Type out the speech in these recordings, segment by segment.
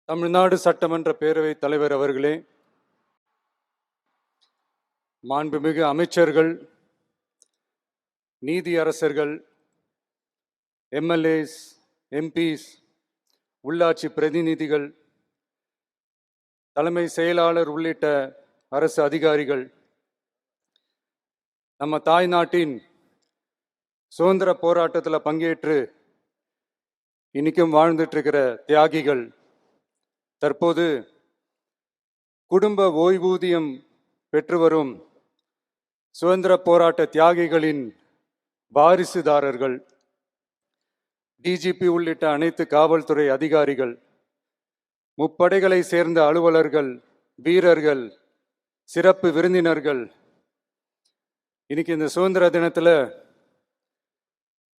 தமிழ்நாடு சட்டமன்ற பேரவைத் தலைவர் அவர்களே, மாண்புமிகு அமைச்சர்கள், நீதியரசர்கள், எம்எல்ஏஸ், எம்பிஸ், உள்ளாட்சி பிரதிநிதிகள், தலைமை செயலாளர் உள்ளிட்ட அரசு அதிகாரிகள், நம்ம தாய் நாட்டின் சுதந்திர போராட்டத்தில் பங்கேற்று இன்னைக்கும் வாழ்ந்துட்டு இருக்கிற தியாகிகள், தற்போது குடும்ப ஓய்வூதியம் பெற்று வரும் சுதந்திர போராட்ட தியாகிகளின் வாரிசுதாரர்கள், டிஜிபி உள்ளிட்ட அனைத்து காவல்துறை அதிகாரிகள், முப்படைகளை சேர்ந்த அலுவலர்கள், வீரர்கள், சிறப்பு விருந்தினர்கள், இன்னைக்கு இந்த சுதந்திர தினத்தில்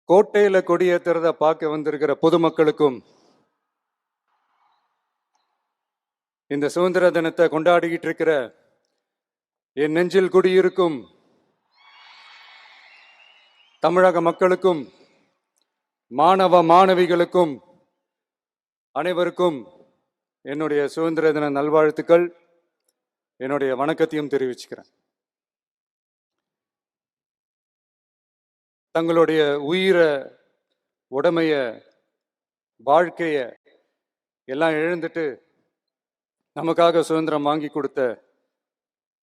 கோட்டையில் கொடியேற்றுறத பார்க்க வந்திருக்கிற பொதுமக்களுக்கும், இந்த சுதந்திர தினத்தை கொண்டாடிக்கிட்டு இருக்கிற என் நெஞ்சில் குடியிருக்கும் தமிழக மக்களுக்கும், மாணவ மாணவிகளுக்கும் அனைவருக்கும் என்னுடைய சுதந்திர தின நல்வாழ்த்துக்கள், என்னுடைய வணக்கத்தையும் தெரிவிச்சுக்கிறேன். தங்களுடைய உயிரை, உடமைய, வாழ்க்கைய எல்லாம் இழந்துட்டு நமக்காக சுதந்திரம் வாங்கி கொடுத்த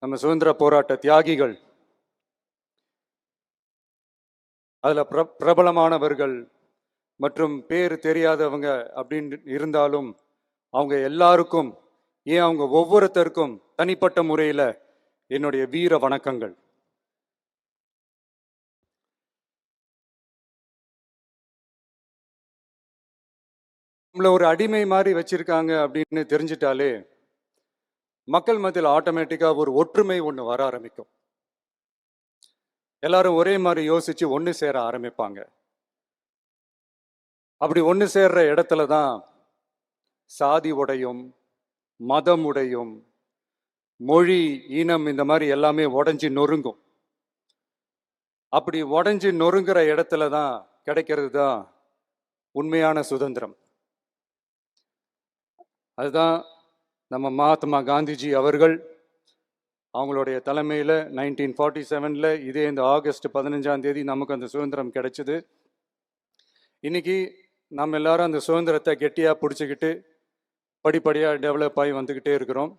நம்ம சுதந்திர போராட்ட தியாகிகள், அதுல பிரபலமானவர்கள் மற்றும் பேர் தெரியாதவங்க அப்படின்னு இருந்தாலும் அவங்க எல்லாருக்கும், ஏன் அவங்க ஒவ்வொருத்தருக்கும் தனிப்பட்ட முறையில என்னுடைய வீர வணக்கங்கள். நம்மள ஒரு அடிமை மாதிரி வச்சிருக்காங்க அப்படின்னு தெரிஞ்சிட்டாலே மக்கள் மத்தியில் ஆட்டோமேட்டிக்கா ஒரு ஒற்றுமை ஒன்று வர ஆரம்பிக்கும். எல்லாரும் ஒரே மாதிரி யோசிச்சு ஒன்று சேர ஆரம்பிப்பாங்க. அப்படி ஒன்று சேர்ற இடத்துல தான் சாதி உடையும், மதம் உடையும், மொழி, இனம் இந்த மாதிரி எல்லாமே உடைஞ்சு நொறுங்கும். அப்படி உடைஞ்சு நொறுங்குற இடத்துல தான் கிடைக்கிறது தான் உண்மையான சுதந்திரம். அதுதான் நம்ம மகாத்மா காந்திஜி அவர்கள் அவங்களுடைய தலைமையில் 1947 இதே இந்த ஆகஸ்ட் 15 நமக்கு அந்த சுதந்திரம் கிடைச்சிது. இன்னைக்கு நம்ம எல்லாரும் அந்த சுதந்திரத்தை கெட்டியாக பிடிச்சிக்கிட்டு படிப்படியாக டெவலப் ஆகி வந்துக்கிட்டே இருக்கிறோம்.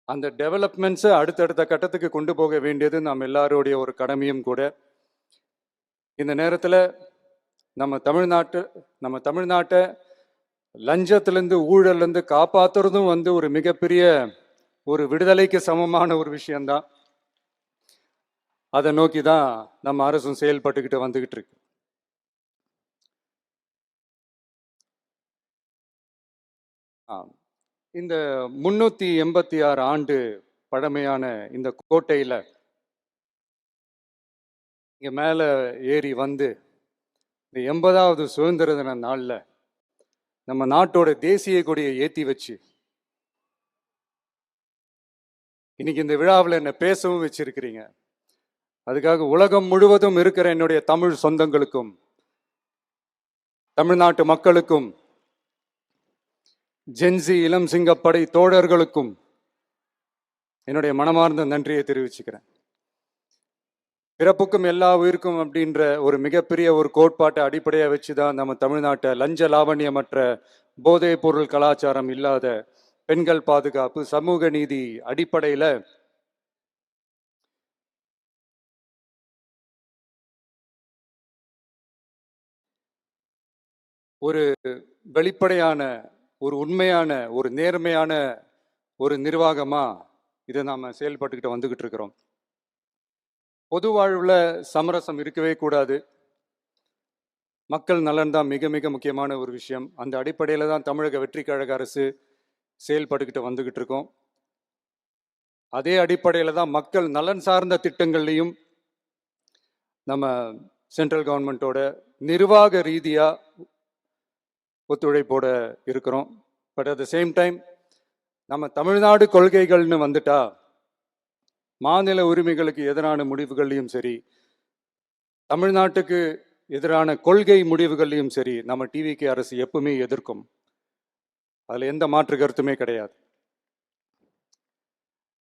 அந்த டெவலப்மெண்ட்ஸை அடுத்தடுத்த கட்டத்துக்கு கொண்டு போக வேண்டியது நம்ம எல்லாருடைய ஒரு கடமையும் கூட. இந்த நேரத்தில் நம்ம தமிழ்நாட்டை லஞ்சத்திலேருந்து, ஊழல்லேருந்து காப்பாற்றுறதும் ஒரு மிகப்பெரிய ஒரு விடுதலைக்கு சமமான ஒரு விஷயம்தான். அதை நோக்கி தான் நம்ம அரசும் செயல்பட்டுக்கிட்டு வந்துகிட்டு இருக்கு. இந்த 386 ஆண்டு பழமையான இந்த கோட்டையில் இங்க மேலே ஏறி வந்து இந்த 80வது சுதந்திர தின நாளில் நம்ம நாட்டோட தேசிய கொடியை ஏற்றி வச்சு இன்னைக்கு இந்த விழாவில் என்ன பேசவும் வச்சிருக்கிறீங்க. அதுக்காக உலகம் முழுவதும் இருக்கிற என்னுடைய தமிழ் சொந்தங்களுக்கும், தமிழ்நாட்டு மக்களுக்கும், ஜென்சி இளம் சிங்கப்படை தோழர்களுக்கும் என்னுடைய மனமார்ந்த நன்றியை தெரிவிச்சுக்கிறேன். பிறப்புக்கும் எல்லா உயிருக்கும் அப்படின்ற ஒரு மிகப்பெரிய ஒரு கோட்பாட்டை அடிப்படையாக வச்சுதான் நம்ம தமிழ்நாட்டை லஞ்ச லாவண்யமற்ற போதைப் பொருள் கலாச்சாரம் இல்லாத, பெண்கள் பாதுகாப்பு, சமூக நீதி அடிப்படையில் ஒரு வெளிப்படையான, ஒரு உண்மையான, ஒரு நேர்மையான ஒரு நிர்வாகமா இதை நாம செயல்பட்டுக்கிட்டு வந்துகிட்டு இருக்கிறோம். பொது வாழ்வில் சமரசம் இருக்கவே கூடாது. மக்கள் நலன் தான் மிக மிக முக்கியமான ஒரு விஷயம். அந்த அடிப்படையில் தான் தமிழக வெற்றி கழக அரசு செயல்பட்டுக்கிட்டு வந்துகிட்டு இருக்கோம். அதே அடிப்படையில் தான் மக்கள் நலன் சார்ந்த திட்டங்கள்லையும் நம்ம சென்ட்ரல் கவர்மெண்ட்டோட நிர்வாக ரீதியாக ஒத்துழைப்போட இருக்கிறோம். But at the same time நம்ம தமிழ்நாடு கொள்கைகள்னு வந்துட்டா மாநில உரிமைகளுக்கு எதிரான முடிவுகள்லையும் சரி, தமிழ்நாட்டுக்கு எதிரான கொள்கை முடிவுகள்லையும் சரி, நம்ம டிவிகே அரசு எப்பவுமே எதிர்க்கும். அதில் எந்த மாற்று கருத்துமே கிடையாது.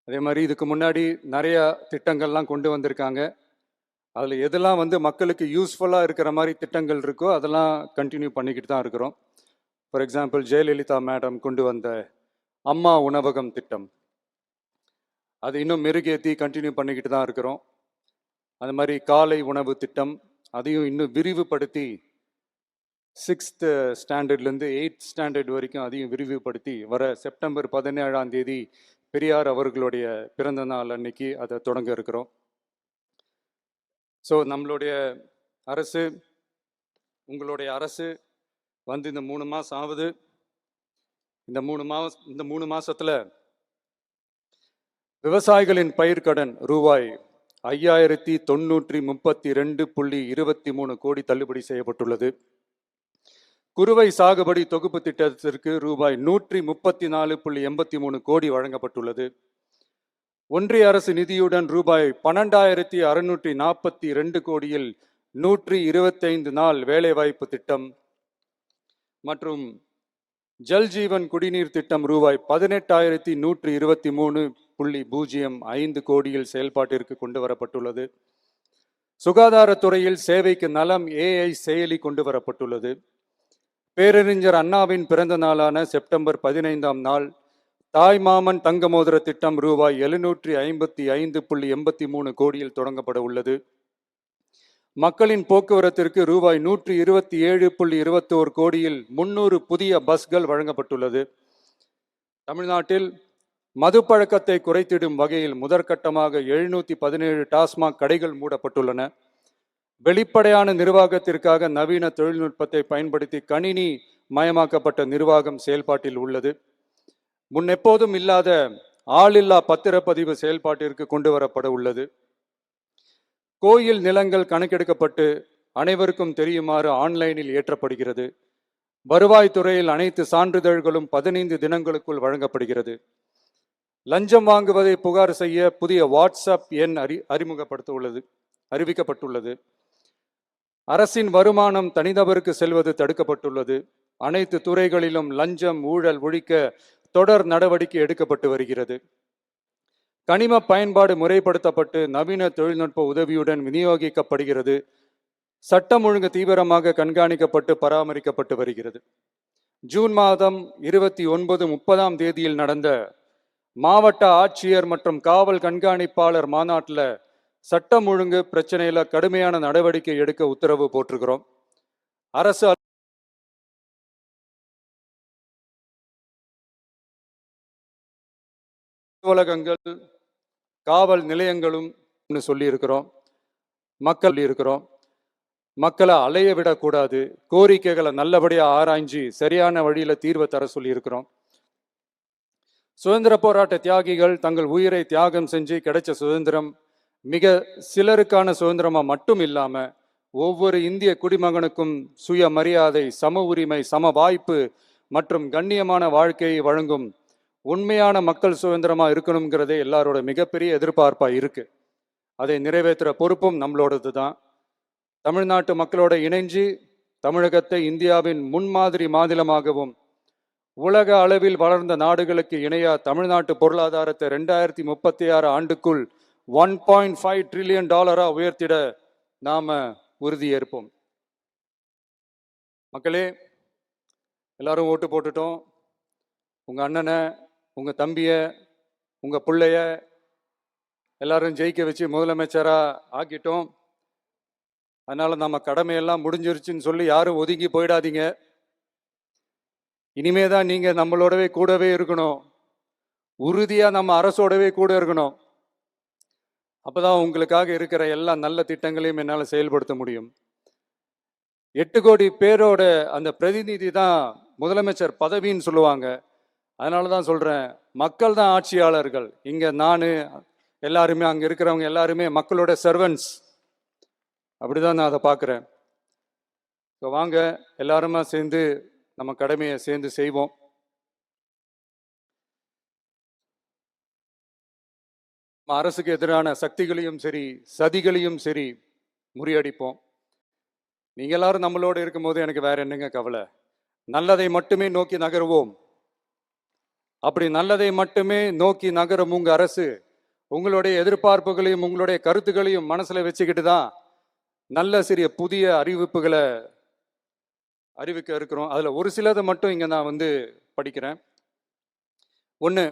அதே மாதிரி இதுக்கு முன்னாடி நிறைய திட்டங்கள்லாம் கொண்டு வந்திருக்காங்க. அதில் எதெல்லாம் மக்களுக்கு யூஸ்ஃபுல்லாக இருக்கிற மாதிரி திட்டங்கள் இருக்கோ அதெல்லாம் கண்டினியூ பண்ணிக்கிட்டு தான் இருக்கிறோம். ஃபார் எக்ஸாம்பிள், ஜெயலலிதா மேடம் கொண்டு வந்த அம்மா உணவகம் திட்டம், அது இன்னும் மெருகேற்றி கண்டினியூ பண்ணிக்கிட்டு தான் இருக்கிறோம். அது மாதிரி காலை உணவு திட்டம், அதையும் இன்னும் விரிவுபடுத்தி 6th ஸ்டாண்டர்ட்லேருந்து 8th ஸ்டாண்டர்ட் வரைக்கும் அதையும் விரிவுபடுத்தி வர செப்டம்பர் 17ஆம் தேதி பெரியார் அவர்களுடைய பிறந்த நாள் அன்னைக்கு அதை தொடங்க இருக்கிறோம். ஸோ நம்மளுடைய அரசு, உங்களுடைய அரசு இந்த 3 மாதம் ஆகுது. இந்த 3 மாசத்துல விவசாயிகளின் பயிர்க்கடன் ரூபாய் 5932.23 கோடி தள்ளுபடி செய்யப்பட்டுள்ளது. குறுவை சாகுபடி தொகுப்பு திட்டத்திற்கு ரூபாய் 134.83 கோடி வழங்கப்பட்டுள்ளது. ஒன்றிய அரசு நிதியுடன் ரூபாய் 12,642 கோடியில் 125 நாள் வேலைவாய்ப்பு திட்டம் மற்றும் ஜல்ஜீவன் குடிநீர் திட்டம் ரூபாய் 18,123.05 கோடியில் செயல்பாட்டிற்கு கொண்டு வரப்பட்டுள்ளது. சுகாதாரத்துறையில் சேவைக்கு நலம் AI செயலி கொண்டு வரப்பட்டுள்ளது. பேரறிஞர் அண்ணாவின் பிறந்த நாளான செப்டம்பர் 15ஆம் நாள் தாய்மாமன் தங்க மோதிர திட்டம் ரூபாய் 755.83 கோடியில் தொடங்கப்பட உள்ளது. மக்களின் போக்குவரத்திற்கு ரூபாய் 127.21 கோடியில் 300 புதிய பஸ்கள் வழங்கப்பட்டுள்ளது. தமிழ்நாட்டில் மது பழக்கத்தை குறைத்திடும் வகையில் முதற்கட்டமாக 717 டாஸ்மாக் கடைகள் மூடப்பட்டுள்ளன. வெளிப்படையான நிர்வாகத்திற்காக நவீன தொழில்நுட்பத்தை பயன்படுத்தி கணினி மயமாக்கப்பட்ட நிர்வாகம் செயல்பாட்டில் உள்ளது. முன்னெப்போதும் இல்லாத ஆளில்லா பத்திரப்பதிவு செயல்பாட்டிற்கு கொண்டு வரப்பட உள்ளது. கோயில் நிலங்கள் கணக்கெடுக்கப்பட்டு அனைவருக்கும் தெரியுமாறு ஆன்லைனில் ஏற்றப்படுகிறது. வருவாய்த்துறையில் அனைத்து சான்றிதழ்களும் 15 தினங்களுக்குள் வழங்கப்படுகிறது. லஞ்சம் வாங்குவதை புகார் செய்ய புதிய வாட்ஸ்அப் எண் அறிவிக்கப்பட்டுள்ளது. அரசின் வருமானம் தனிநபருக்கு செல்வது தடுக்கப்பட்டுள்ளது. அனைத்து துறைகளிலும் லஞ்சம் ஊழல் ஒழிக்க தொடர் நடவடிக்கை எடுக்கப்பட்டு வருகிறது. கனிம பயன்பாடு முறைப்படுத்தப்பட்டு நவீன தொழில்நுட்ப உதவியுடன் விநியோகிக்கப்படுகிறது. சட்டம் ஒழுங்கு தீவிரமாக கண்காணிக்கப்பட்டு பராமரிக்கப்பட்டு வருகிறது. ஜூன் மாதம் 29, 30ஆம் தேதியில் நடந்த மாவட்ட ஆட்சியர் மற்றும் காவல் கண்காணிப்பாளர் மாநாட்டில் சட்டம் ஒழுங்கு பிரச்சனையில கடுமையான நடவடிக்கை எடுக்க உத்தரவு போட்டிருக்கிறோம். அரசு அலுவலகங்கள், காவல் நிலையங்களும் சொல்லி இருக்கிறோம். மக்களை அலைய விடக்கூடாது. கோரிக்கைகளை நல்லபடியா ஆராய்ஞ்சி சரியான வழியில தீர்வை தர சொல்லி இருக்கிறோம். சுதந்திர போராட்ட தியாகிகள் தங்கள் உயிரை தியாகம் செஞ்சு கிடைச்ச சுதந்திரம் மிக சிலருக்கான சுதந்திரமா மட்டும் இல்லாம ஒவ்வொரு இந்திய குடிமகனுக்கும் சுய மரியாதை, சம உரிமை, சம வாய்ப்பு மற்றும் கண்ணியமான வாழ்க்கையை வழங்கும் உண்மையான மக்கள் சுதந்திரமா இருக்கணுங்கிறதே எல்லாரோட மிகப்பெரிய எதிர்பார்ப்பா இருக்கு. அதை நிறைவேற்றுற பொறுப்பும் நம்மளோடது தான். தமிழ்நாட்டு மக்களோட இணைஞ்சு தமிழகத்தை இந்தியாவின் முன்மாதிரி மாநிலமாகவும் உலக அளவில் வளர்ந்த நாடுகளுக்கு இணையா தமிழ்நாட்டு பொருளாதாரத்தை 2036 ஆண்டுக்குள் $1.5 trillion உயர்த்திட நாம உறுதியேற்போம். மக்களே, எல்லாரும் ஓட்டு போட்டுட்டோம். உங்க அண்ணனை, உங்க தம்பிய, உங்க பிள்ளைய எல்லாரும் ஜெயிக்க வச்சு முதலமைச்சரா ஆக்கிட்டோம். அதனால நம்ம கடமையெல்லாம் முடிஞ்சிருச்சுன்னு சொல்லி யாரும் ஒதுங்கி போயிடாதீங்க. இனிமேதான் நீங்க நம்மளோடவே கூடவே இருக்கணும். உறுதியா நம்ம அரசோடவே கூட இருக்கணும். அப்பதான் உங்களுக்காக இருக்கிற எல்லா நல்ல திட்டங்களையும் என்னால் செயல்படுத்த முடியும். 8 கோடி பேரோட அந்த பிரதிநிதி தான் முதலமைச்சர் பதவின்னு சொல்லுவாங்க. அதனால தான் சொல்றேன், மக்கள் தான் ஆட்சியாளர்கள். இங்க நான் எல்லாருமே, அங்க இருக்கிறவங்க எல்லாருமே மக்களோட சர்வன்ட்ஸ். அப்படிதான் நான் அதை பார்க்குறேன். ஸோ வாங்க எல்லாருமா சேர்ந்து நம்ம கடமையை சேர்ந்து செய்வோம். அரசுக்கு எதிரான சக்திகளையும் சரி சதிகளையும் சரி முறியடிப்போம். நீங்க எல்லாரும் நம்மளோட இருக்கும்போது எனக்கு வேற என்னங்க கவலை? நல்லதை மட்டுமே நோக்கி நகருவோம். அப்படி நல்லதை மட்டுமே நோக்கி நகரும் உங்க அரசு உங்களுடைய எதிர்பார்ப்புகளையும் உங்களுடைய கருத்துக்களையும் மனசுல வச்சுக்கிட்டு தான் நல்ல சிறிய புதிய அறிவிப்புகளை அறிவிக்க இருக்கிறோம். அதுல ஒரு சிலதை மட்டும் இங்க நான் படிக்கிறேன். ஒன்று,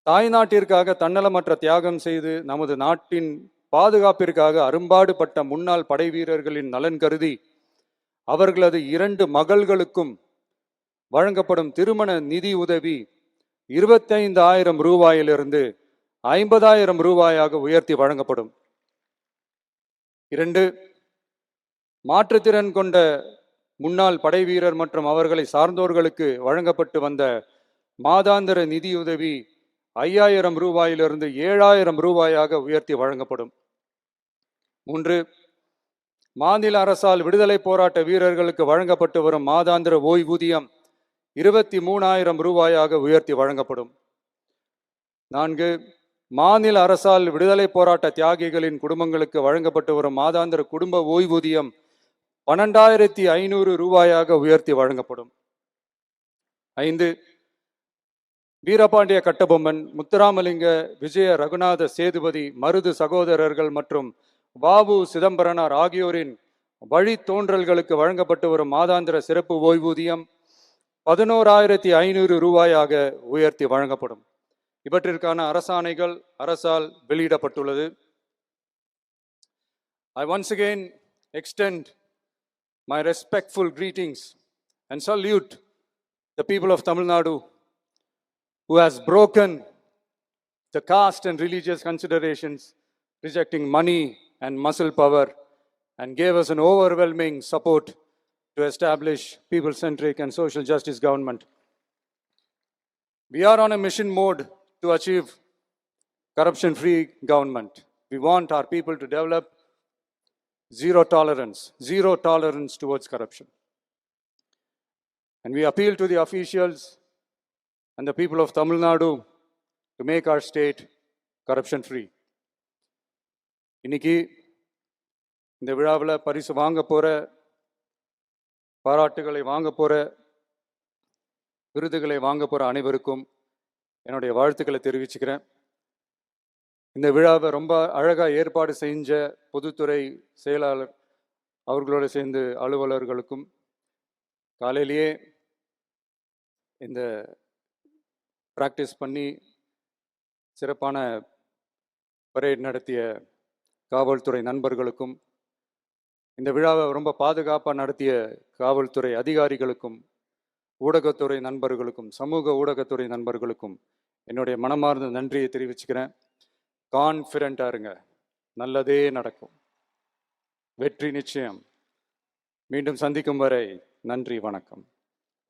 தாய்நாட்டிற்காக தன்னலமற்ற தியாகம் செய்து நமது நாட்டின் பாதுகாப்பிற்காக அரும்பாடுபட்ட முன்னாள் படை வீரர்களின் நலன் கருதி அவர்களது 2 மகள்களுக்கும் வழங்கப்படும் திருமண நிதி உதவி 25,000 ரூபாயிலிருந்து 50,000 ரூபாயாக உயர்த்தி வழங்கப்படும். 2, மாற்றுத்திறன் கொண்ட முன்னாள் படை வீரர் மற்றும் அவர்களை சார்ந்தோர்களுக்கு வழங்கப்பட்டு வந்த மாதாந்திர நிதியுதவி 5,000 ரூபாயிலிருந்து 7,000 ரூபாயாக உயர்த்தி வழங்கப்படும். 3, மாநில அரசால் விடுதலை போராட்ட வீரர்களுக்கு வழங்கப்பட்டு வரும் மாதாந்திர ஓய்வூதியம் 23,000 ரூபாயாக உயர்த்தி வழங்கப்படும். 4, மாநில அரசால் விடுதலை போராட்ட தியாகிகளின் குடும்பங்களுக்கு வழங்கப்பட்டு வரும் மாதாந்திர குடும்ப ஓய்வூதியம் 12,500 ரூபாயாக உயர்த்தி வழங்கப்படும். 5, வீரபாண்டிய கட்டபொம்மன், முத்துராமலிங்க, விஜய ரகுநாத சேதுபதி, மருது சகோதரர்கள் மற்றும் வாவு சிதம்பரனார் ஆகியோரின் வழித்தோன்றல்களுக்கு வழங்கப்பட்டு வரும் மாதாந்திர சிறப்பு ஓய்வூதியம் 11,500 ரூபாயாக உயர்த்தி வழங்கப்படும். இவற்றிற்கான அரசாணைகள் அரசால் வெளியிடப்பட்டுள்ளது. I once again extend my respectful greetings and salute the people of Tamil Nadu who has broken the caste and religious considerations, rejecting money and muscle power, and gave us an overwhelming support to establish people-centric and social justice government. We are on a mission mode to achieve corruption-free government. We want our people to develop zero tolerance towards corruption. And we appeal to the officials and the people of Tamil Nadu to make our state corruption-free. இன்னைக்கு இந்த விழாவில் பரிசு வாங்க போற, பாராட்டுகளை வாங்க போற, விருதுகளை வாங்க போற அனைவருக்கும் என்னுடைய வாழ்த்துக்களை தெரிவிச்சுக்கிறேன். இந்த விழாவை ரொம்ப அழகா ஏற்பாடு செஞ்ச பொதுத்துறை செயலாளர் அவர்களோடு சேர்ந்து அலுவலர்களுக்கும், காலையிலேயே இந்த பிராக்டிஸ் பண்ணி சிறப்பான பரேட் நடத்திய காவல்துறை நண்பர்களுக்கும், இந்த விழாவை ரொம்ப பாதுகாப்பாக நடத்திய காவல்துறை அதிகாரிகளுக்கும், ஊடகத்துறை நண்பர்களுக்கும், சமூக ஊடகத்துறை நண்பர்களுக்கும் என்னுடைய மனமார்ந்த நன்றியை தெரிவிச்சுக்கிறேன். கான்ஃபிடென்ட்டாக இருங்க, நல்லதே நடக்கும், வெற்றி நிச்சயம். மீண்டும் சந்திக்கும் வரை நன்றி, வணக்கம்.